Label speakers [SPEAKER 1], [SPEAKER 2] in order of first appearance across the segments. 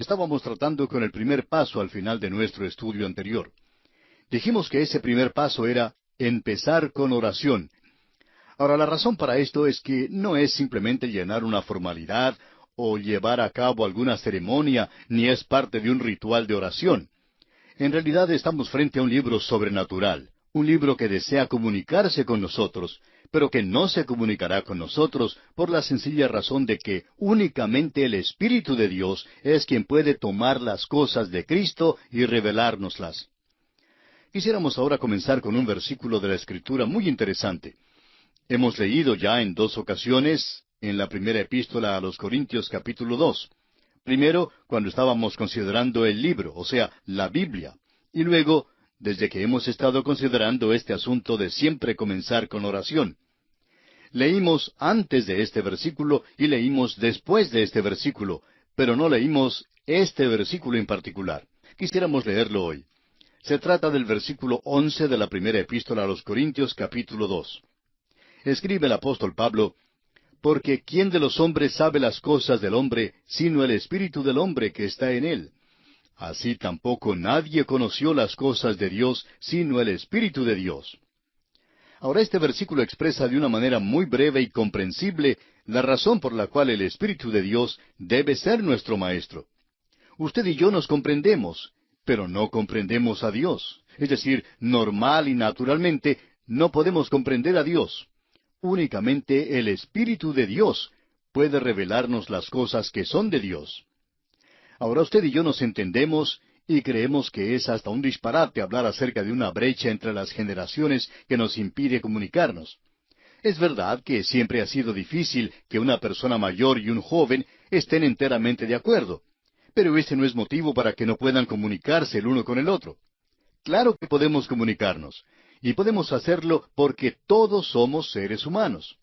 [SPEAKER 1] Estábamos tratando con el primer paso al final de nuestro estudio anterior. Dijimos que ese primer paso era empezar con oración. Ahora, la razón para esto es que no es simplemente llenar una formalidad o llevar a cabo alguna ceremonia, ni es parte de un ritual de oración. En realidad estamos frente a un libro sobrenatural, un libro que desea comunicarse con nosotros, pero que no se comunicará con nosotros por la sencilla razón de que únicamente el Espíritu de Dios es quien puede tomar las cosas de Cristo y revelárnoslas. Quisiéramos ahora comenzar con un versículo de la Escritura muy interesante. Hemos leído ya en dos ocasiones en la primera epístola a los Corintios capítulo 2. Primero, cuando estábamos considerando el libro, o sea, la Biblia. Y luego, desde que hemos estado considerando este asunto de siempre comenzar con oración. Leímos antes de este versículo y leímos después de este versículo, pero no leímos este versículo en particular. Quisiéramos leerlo hoy. Se trata del versículo 11 de la primera epístola a los Corintios capítulo 2. Escribe el apóstol Pablo: porque ¿quién de los hombres sabe las cosas del hombre, sino el espíritu del hombre que está en él? Así tampoco nadie conoció las cosas de Dios, sino el Espíritu de Dios. Ahora este versículo expresa de una manera muy breve y comprensible la razón por la cual el Espíritu de Dios debe ser nuestro Maestro. Usted y yo nos comprendemos, pero no comprendemos a Dios. Es decir, normal y naturalmente, no podemos comprender a Dios. Únicamente el Espíritu de Dios puede revelarnos las cosas que son de Dios. Ahora usted y yo nos entendemos y creemos que es hasta un disparate hablar acerca de una brecha entre las generaciones que nos impide comunicarnos. Es verdad que siempre ha sido difícil que una persona mayor y un joven estén enteramente de acuerdo, pero ese no es motivo para que no puedan comunicarse el uno con el otro. Claro que podemos comunicarnos, y podemos hacerlo porque todos somos seres humanos.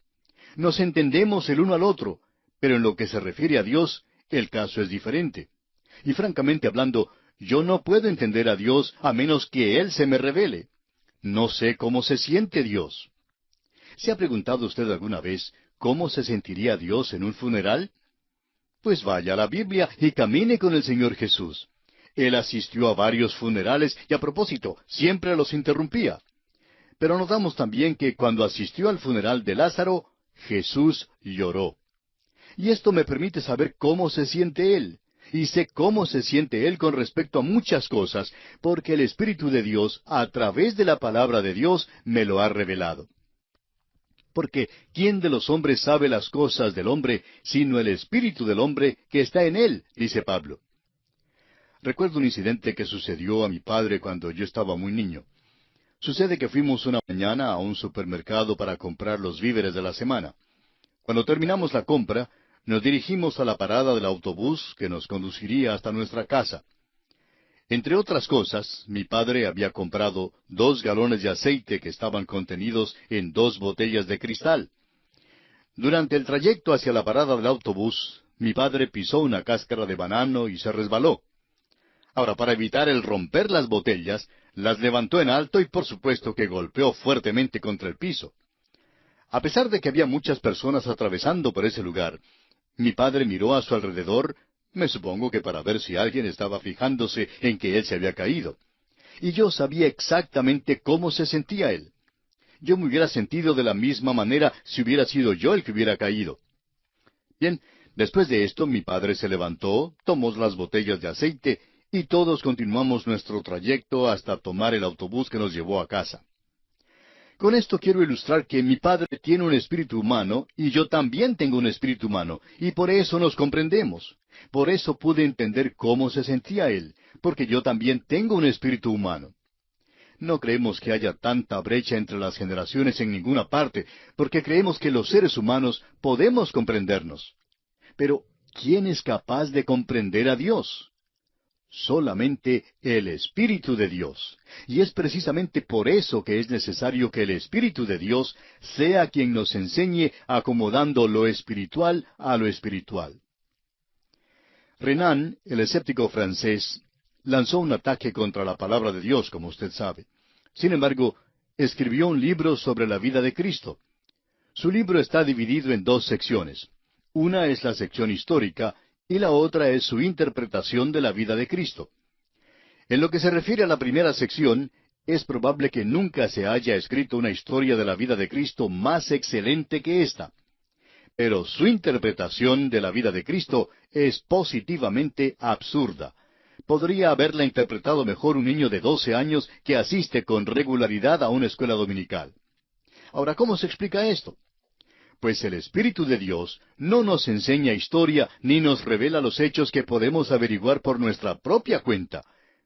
[SPEAKER 1] Nos entendemos el uno al otro, pero en lo que se refiere a Dios, el caso es diferente. Y francamente hablando, yo no puedo entender a Dios a menos que Él se me revele. No sé cómo se siente Dios. ¿Se ha preguntado usted alguna vez cómo se sentiría Dios en un funeral? Pues vaya a la Biblia y camine con el Señor Jesús. Él asistió a varios funerales y a propósito, siempre los interrumpía. Pero notamos también que cuando asistió al funeral de Lázaro, Jesús lloró. Y esto me permite saber cómo se siente Él. Y sé cómo se siente Él con respecto a muchas cosas, porque el Espíritu de Dios, a través de la palabra de Dios, me lo ha revelado. Porque ¿quién de los hombres sabe las cosas del hombre, sino el Espíritu del hombre que está en él?, dice Pablo. Recuerdo un incidente que sucedió a mi padre cuando yo estaba muy niño. Sucede que fuimos una mañana a un supermercado para comprar los víveres de la semana. Cuando terminamos la compra, nos dirigimos a la parada del autobús que nos conduciría hasta nuestra casa. Entre otras cosas, mi padre había comprado 2 galones de aceite que estaban contenidos en 2 botellas de cristal. Durante el trayecto hacia la parada del autobús, mi padre pisó una cáscara de banano y se resbaló. Ahora, para evitar el romper las botellas, las levantó en alto y por supuesto que golpeó fuertemente contra el piso. A pesar de que había muchas personas atravesando por ese lugar, mi padre miró a su alrededor, me supongo que para ver si alguien estaba fijándose en que él se había caído. Y yo sabía exactamente cómo se sentía él. Yo me hubiera sentido de la misma manera si hubiera sido yo el que hubiera caído. Bien, después de esto mi padre se levantó, tomó las botellas de aceite y todos continuamos nuestro trayecto hasta tomar el autobús que nos llevó a casa. Con esto quiero ilustrar que mi padre tiene un espíritu humano y yo también tengo un espíritu humano, y por eso nos comprendemos. Por eso pude entender cómo se sentía él, porque yo también tengo un espíritu humano. No creemos que haya tanta brecha entre las generaciones en ninguna parte, porque creemos que los seres humanos podemos comprendernos. Pero, ¿quién es capaz de comprender a Dios? Solamente el Espíritu de Dios. Y es precisamente por eso que es necesario que el Espíritu de Dios sea quien nos enseñe acomodando lo espiritual a lo espiritual. Renan, el escéptico francés, lanzó un ataque contra la palabra de Dios, como usted sabe. Sin embargo, escribió un libro sobre la vida de Cristo. Su libro está dividido en 2 secciones. Una es la sección histórica y la otra es su interpretación de la vida de Cristo. En lo que se refiere a la primera sección, es probable que nunca se haya escrito una historia de la vida de Cristo más excelente que esta. Pero su interpretación de la vida de Cristo es positivamente absurda. Podría haberla interpretado mejor un niño de 12 años que asiste con regularidad a una escuela dominical. Ahora, ¿cómo se explica esto? Pues el Espíritu de Dios no nos enseña historia ni nos revela los hechos que podemos averiguar por nuestra propia cuenta.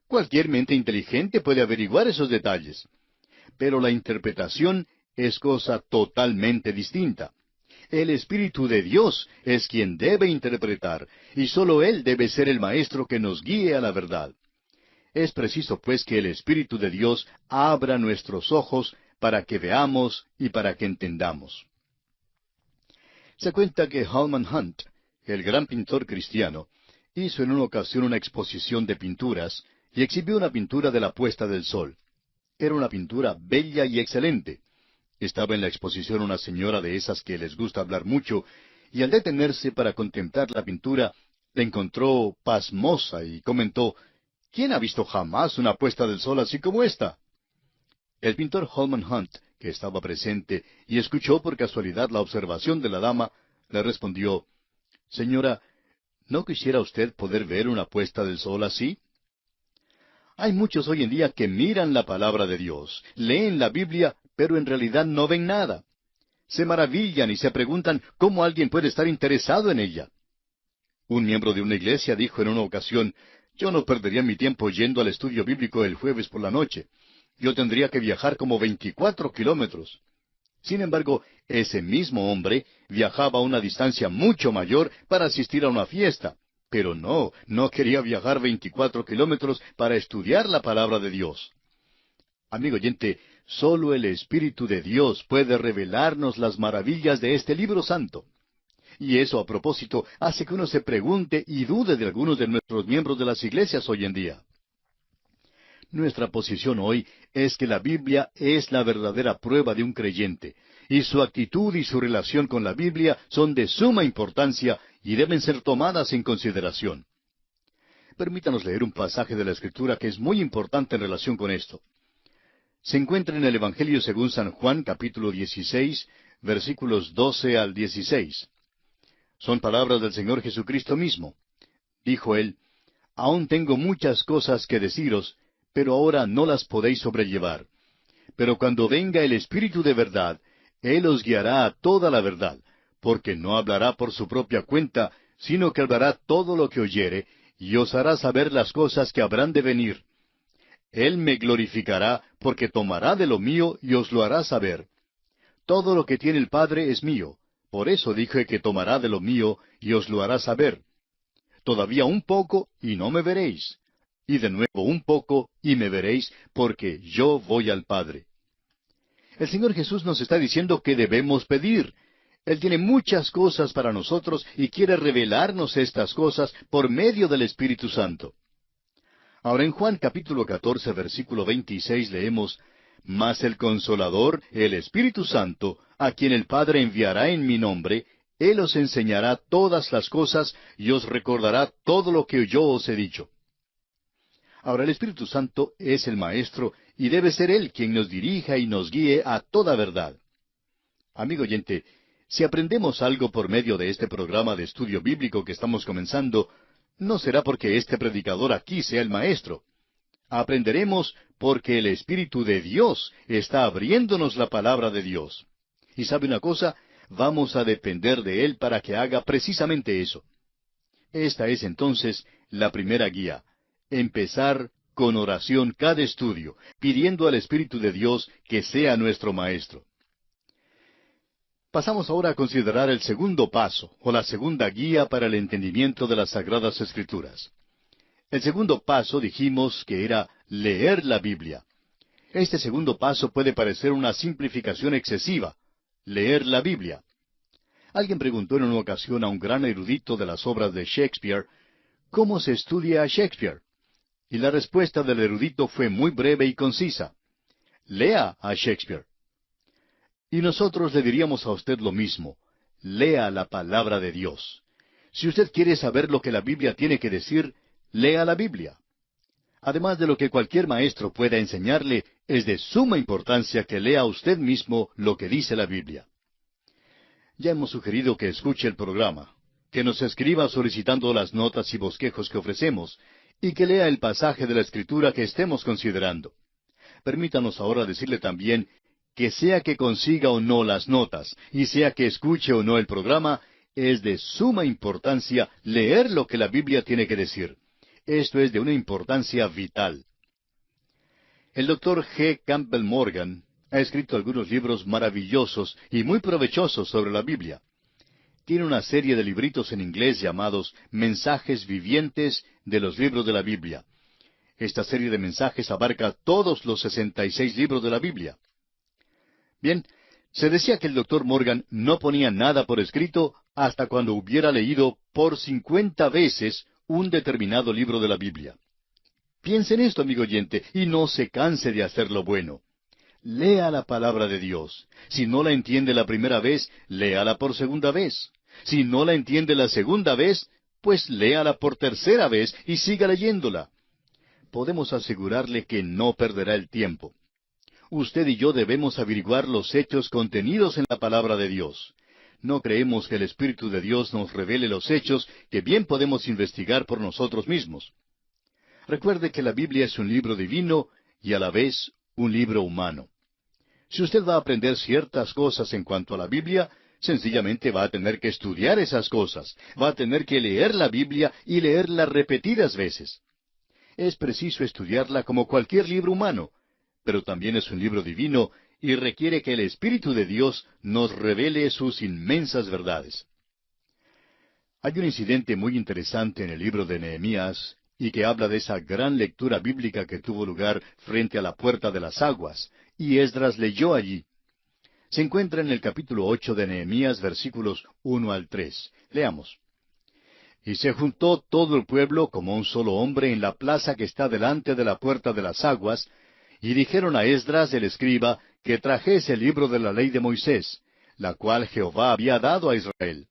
[SPEAKER 1] Cualquier mente inteligente puede averiguar esos detalles. Pero la interpretación es cosa totalmente distinta. El Espíritu de Dios es quien debe interpretar, y sólo Él debe ser el maestro que nos guíe a la verdad. Es preciso, pues, que el Espíritu de Dios abra nuestros ojos para que veamos y para que entendamos. Se cuenta que Holman Hunt, el gran pintor cristiano, hizo en una ocasión una exposición de pinturas y exhibió una pintura de la puesta del sol. Era una pintura bella y excelente. Estaba en la exposición una señora de esas que les gusta hablar mucho, y al detenerse para contemplar la pintura, la encontró pasmosa y comentó: ¿Quién ha visto jamás una puesta del sol así como esta? El pintor Holman Hunt, que estaba presente y escuchó por casualidad la observación de la dama, le respondió: Señora, ¿no quisiera usted poder ver una puesta del sol así? Hay muchos hoy en día que miran la palabra de Dios, leen la Biblia, pero en realidad no ven nada. Se maravillan y se preguntan cómo alguien puede estar interesado en ella. Un miembro de una iglesia dijo en una ocasión: yo no perdería mi tiempo yendo al estudio bíblico el jueves por la noche. Yo tendría que viajar como 24 kilómetros. Sin embargo, ese mismo hombre viajaba a una distancia mucho mayor para asistir a una fiesta. Pero no quería viajar 24 kilómetros para estudiar la palabra de Dios. Amigo oyente, solo el Espíritu de Dios puede revelarnos las maravillas de este libro santo. Y eso, a propósito, hace que uno se pregunte y dude de algunos de nuestros miembros de las iglesias hoy en día. Nuestra posición hoy es que la Biblia es la verdadera prueba de un creyente, y su actitud y su relación con la Biblia son de suma importancia y deben ser tomadas en consideración. Permítanos leer un pasaje de la Escritura que es muy importante en relación con esto. Se encuentra en el Evangelio según San Juan, capítulo 16, versículos 12 al 16. Son palabras del Señor Jesucristo mismo. Dijo Él: Aún tengo muchas cosas que deciros, pero ahora no las podéis sobrellevar. Pero cuando venga el Espíritu de verdad, Él os guiará a toda la verdad, porque no hablará por su propia cuenta, sino que hablará todo lo que oyere, y os hará saber las cosas que habrán de venir. Él me glorificará, porque tomará de lo mío y os lo hará saber. Todo lo que tiene el Padre es mío, por eso dije que tomará de lo mío y os lo hará saber. Todavía un poco y no me veréis. Y de nuevo un poco y me veréis, porque yo voy al Padre. El Señor Jesús nos está diciendo que debemos pedir. Él tiene muchas cosas para nosotros y quiere revelarnos estas cosas por medio del Espíritu Santo. Ahora en Juan capítulo 14, versículo 26 leemos: Mas el Consolador, el Espíritu Santo, a quien el Padre enviará en mi nombre, Él os enseñará todas las cosas y os recordará todo lo que yo os he dicho. Ahora el Espíritu Santo es el Maestro y debe ser Él quien nos dirija y nos guíe a toda verdad. Amigo oyente, si aprendemos algo por medio de este programa de estudio bíblico que estamos comenzando, no será porque este predicador aquí sea el Maestro. Aprenderemos porque el Espíritu de Dios está abriéndonos la palabra de Dios. Y sabe una cosa, vamos a depender de Él para que haga precisamente eso. Esta es entonces la primera guía: empezar con oración cada estudio, pidiendo al Espíritu de Dios que sea nuestro Maestro. Pasamos ahora a considerar el segundo paso, o la segunda guía para el entendimiento de las Sagradas Escrituras. El segundo paso dijimos que era leer la Biblia. Este segundo paso puede parecer una simplificación excesiva: leer la Biblia. Alguien preguntó en una ocasión a un gran erudito de las obras de Shakespeare: ¿cómo se estudia a Shakespeare? Y la respuesta del erudito fue muy breve y concisa: lea a Shakespeare. Y nosotros le diríamos a usted lo mismo: lea la palabra de Dios. Si usted quiere saber lo que la Biblia tiene que decir, lea la Biblia. Además de lo que cualquier maestro pueda enseñarle, es de suma importancia que lea usted mismo lo que dice la Biblia. Ya hemos sugerido que escuche el programa, que nos escriba solicitando las notas y bosquejos que ofrecemos, y que lea el pasaje de la Escritura que estemos considerando. Permítanos ahora decirle también que sea que consiga o no las notas, y sea que escuche o no el programa, es de suma importancia leer lo que la Biblia tiene que decir. Esto es de una importancia vital. El Dr. G. Campbell Morgan ha escrito algunos libros maravillosos y muy provechosos sobre la Biblia. Tiene una serie de libritos en inglés llamados Mensajes Vivientes de los Libros de la Biblia. Esta serie de mensajes abarca todos los 66 libros de la Biblia. Bien, se decía que el Dr. Morgan no ponía nada por escrito hasta cuando hubiera leído por 50 veces un determinado libro de la Biblia. Piense en esto, amigo oyente, y no se canse de hacer lo bueno. Lea la palabra de Dios. Si no la entiende la primera vez, léala por segunda vez. Si no la entiende la segunda vez, pues léala por tercera vez y siga leyéndola. Podemos asegurarle que no perderá el tiempo. Usted y yo debemos averiguar los hechos contenidos en la palabra de Dios. No creemos que el Espíritu de Dios nos revele los hechos que bien podemos investigar por nosotros mismos. Recuerde que la Biblia es un libro divino y a la vez un libro humano. Si usted va a aprender ciertas cosas en cuanto a la Biblia, sencillamente va a tener que estudiar esas cosas. Va a tener que leer la Biblia y leerla repetidas veces. Es preciso estudiarla como cualquier libro humano, pero también es un libro divino y requiere que el Espíritu de Dios nos revele sus inmensas verdades. Hay un incidente muy interesante en el libro de Nehemías y que habla de esa gran lectura bíblica que tuvo lugar frente a la puerta de las aguas, y Esdras leyó allí. Se encuentra en el capítulo 8 de Nehemías, versículos 1 al 3. Leamos. Y se juntó todo el pueblo como un solo hombre en la plaza que está delante de la puerta de las aguas, y dijeron a Esdras el escriba que trajese el libro de la ley de Moisés, la cual Jehová había dado a Israel.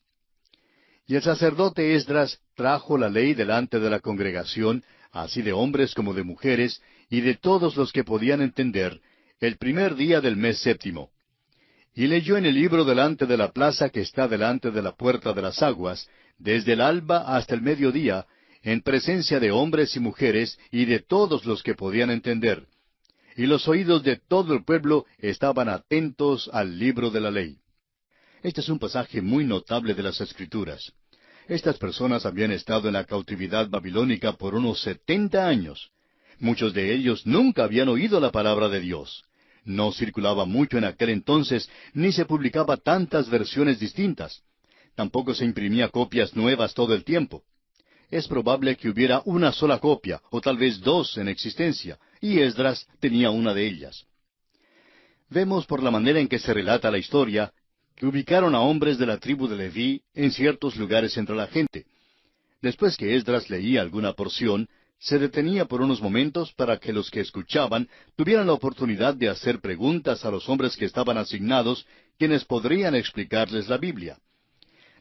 [SPEAKER 1] Y el sacerdote Esdras trajo la ley delante de la congregación, así de hombres como de mujeres, y de todos los que podían entender, el primer día del mes séptimo. Y leyó en el libro delante de la plaza que está delante de la puerta de las aguas, desde el alba hasta el mediodía, en presencia de hombres y mujeres, y de todos los que podían entender. Y los oídos de todo el pueblo estaban atentos al libro de la ley. Este es un pasaje muy notable de las Escrituras. Estas personas habían estado en la cautividad babilónica por unos 70 años. Muchos de ellos nunca habían oído la palabra de Dios. No circulaba mucho en aquel entonces, ni se publicaba tantas versiones distintas. Tampoco se imprimía copias nuevas todo el tiempo. Es probable que hubiera una sola copia, o tal vez dos en existencia, y Esdras tenía una de ellas. Vemos por la manera en que se relata la historia, que ubicaron a hombres de la tribu de Leví en ciertos lugares entre la gente. Después que Esdras leía alguna porción, se detenía por unos momentos para que los que escuchaban tuvieran la oportunidad de hacer preguntas a los hombres que estaban asignados, quienes podrían explicarles la Biblia.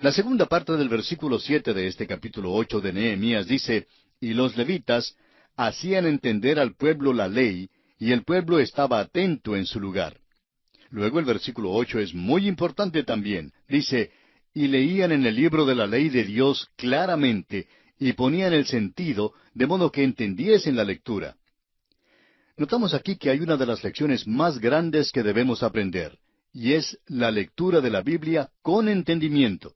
[SPEAKER 1] La segunda parte del versículo 7 de este capítulo 8 de Nehemías dice, y los levitas hacían entender al pueblo la ley, y el pueblo estaba atento en su lugar. Luego el versículo 8 es muy importante también. Dice, y leían en el libro de la ley de Dios claramente, y ponían el sentido, de modo que entendiesen la lectura. Notamos aquí que hay una de las lecciones más grandes que debemos aprender, y es la lectura de la Biblia con entendimiento.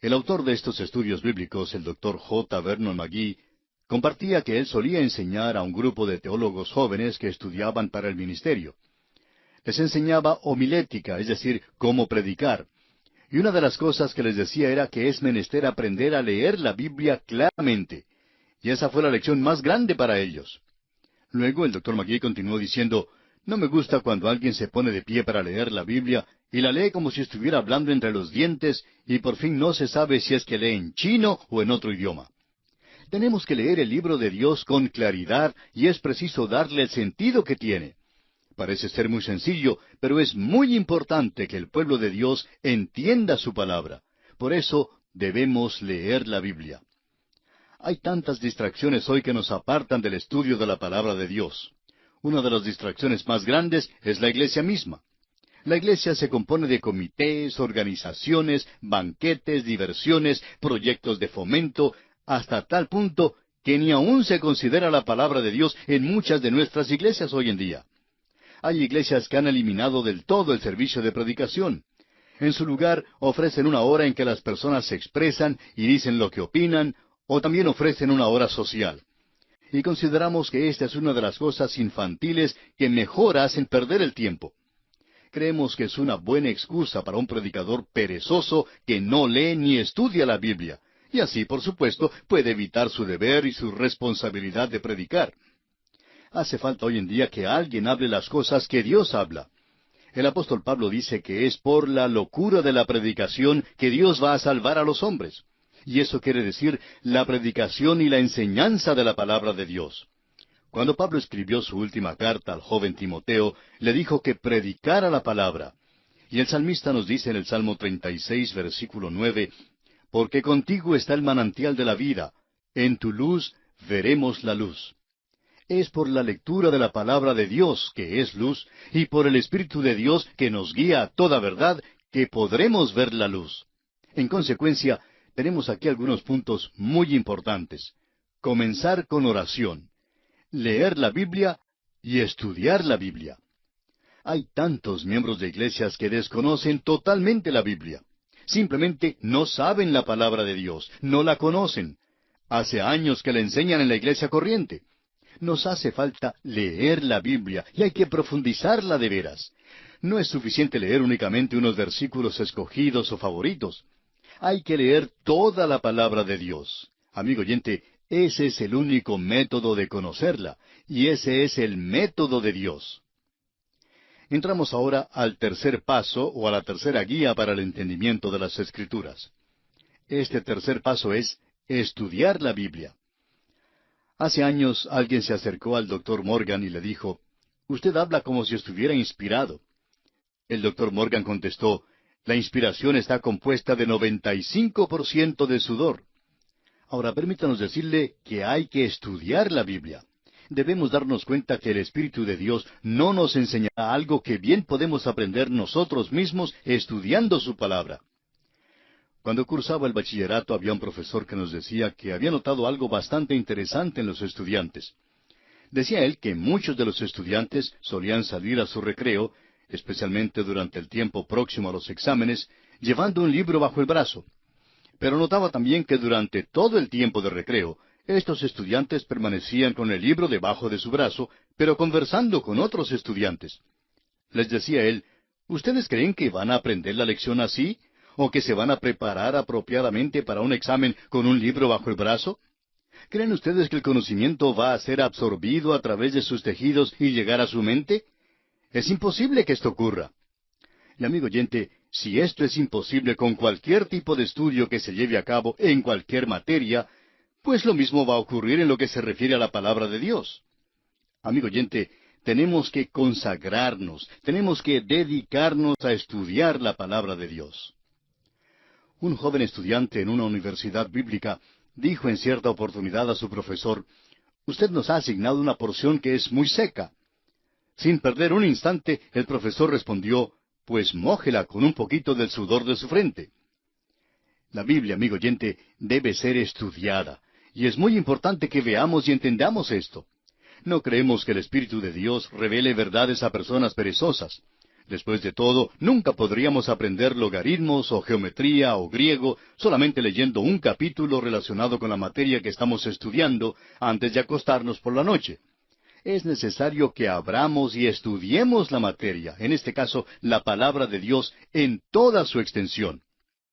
[SPEAKER 1] El autor de estos estudios bíblicos, el Dr. J. Vernon McGee, compartía que él solía enseñar a un grupo de teólogos jóvenes que estudiaban para el ministerio. Les enseñaba homilética, es decir, cómo predicar. Y una de las cosas que les decía era que es menester aprender a leer la Biblia claramente. Y esa fue la lección más grande para ellos. Luego el Dr. McGee continuó diciendo, no me gusta cuando alguien se pone de pie para leer la Biblia y la lee como si estuviera hablando entre los dientes y por fin no se sabe si es que lee en chino o en otro idioma. Tenemos que leer el libro de Dios con claridad y es preciso darle el sentido que tiene. Parece ser muy sencillo, pero es muy importante que el pueblo de Dios entienda su palabra. Por eso, debemos leer la Biblia. Hay tantas distracciones hoy que nos apartan del estudio de la palabra de Dios. Una de las distracciones más grandes es la iglesia misma. La iglesia se compone de comités, organizaciones, banquetes, diversiones, proyectos de fomento, hasta tal punto que ni aún se considera la palabra de Dios en muchas de nuestras iglesias hoy en día. Hay iglesias que han eliminado del todo el servicio de predicación. En su lugar ofrecen una hora en que las personas se expresan y dicen lo que opinan, o también ofrecen una hora social. Y consideramos que esta es una de las cosas infantiles que mejor hacen perder el tiempo. Creemos que es una buena excusa para un predicador perezoso que no lee ni estudia la Biblia, y así, por supuesto, puede evitar su deber y su responsabilidad de predicar. Hace falta hoy en día que alguien hable las cosas que Dios habla. El apóstol Pablo dice que es por la locura de la predicación que Dios va a salvar a los hombres. Y eso quiere decir la predicación y la enseñanza de la palabra de Dios. Cuando Pablo escribió su última carta al joven Timoteo, le dijo que predicara la palabra. Y el salmista nos dice en el Salmo 36, versículo 9, «Porque contigo está el manantial de la vida, en tu luz veremos la luz». Es por la lectura de la palabra de Dios, que es luz, y por el Espíritu de Dios, que nos guía a toda verdad, que podremos ver la luz. En consecuencia, tenemos aquí algunos puntos muy importantes. Comenzar con oración, leer la Biblia y estudiar la Biblia. Hay tantos miembros de iglesias que desconocen totalmente la Biblia. Simplemente no saben la palabra de Dios, no la conocen. Hace años que la enseñan en la iglesia corriente. Nos hace falta leer la Biblia y hay que profundizarla de veras. No es suficiente leer únicamente unos versículos escogidos o favoritos. Hay que leer toda la palabra de Dios. Amigo oyente, ese es el único método de conocerla, y ese es el método de Dios. Entramos ahora al tercer paso o a la tercera guía para el entendimiento de las Escrituras. Este tercer paso es estudiar la Biblia. Hace años alguien se acercó al doctor Morgan y le dijo, «Usted habla como si estuviera inspirado». El doctor Morgan contestó, «La inspiración está compuesta de 95% de sudor». Ahora permítanos decirle que hay que estudiar la Biblia. Debemos darnos cuenta que el Espíritu de Dios no nos enseñará algo que bien podemos aprender nosotros mismos estudiando su palabra. Cuando cursaba el bachillerato había un profesor que nos decía que había notado algo bastante interesante en los estudiantes. Decía él que muchos de los estudiantes solían salir a su recreo, especialmente durante el tiempo próximo a los exámenes, llevando un libro bajo el brazo. Pero notaba también que durante todo el tiempo de recreo, estos estudiantes permanecían con el libro debajo de su brazo, pero conversando con otros estudiantes. Les decía él, ¿ustedes creen que van a aprender la lección así? ¿O que se van a preparar apropiadamente para un examen con un libro bajo el brazo? ¿Creen ustedes que el conocimiento va a ser absorbido a través de sus tejidos y llegar a su mente? Es imposible que esto ocurra. Y amigo oyente, si esto es imposible con cualquier tipo de estudio que se lleve a cabo en cualquier materia, pues lo mismo va a ocurrir en lo que se refiere a la palabra de Dios. Amigo oyente, tenemos que consagrarnos, tenemos que dedicarnos a estudiar la palabra de Dios. Un joven estudiante en una universidad bíblica dijo en cierta oportunidad a su profesor, «Usted nos ha asignado una porción que es muy seca». Sin perder un instante, el profesor respondió, «Pues mójela con un poquito del sudor de su frente». La Biblia, amigo oyente, debe ser estudiada, y es muy importante que veamos y entendamos esto. No creemos que el Espíritu de Dios revele verdades a personas perezosas. Después de todo, nunca podríamos aprender logaritmos o geometría o griego solamente leyendo un capítulo relacionado con la materia que estamos estudiando antes de acostarnos por la noche. Es necesario que abramos y estudiemos la materia, en este caso, la palabra de Dios, en toda su extensión.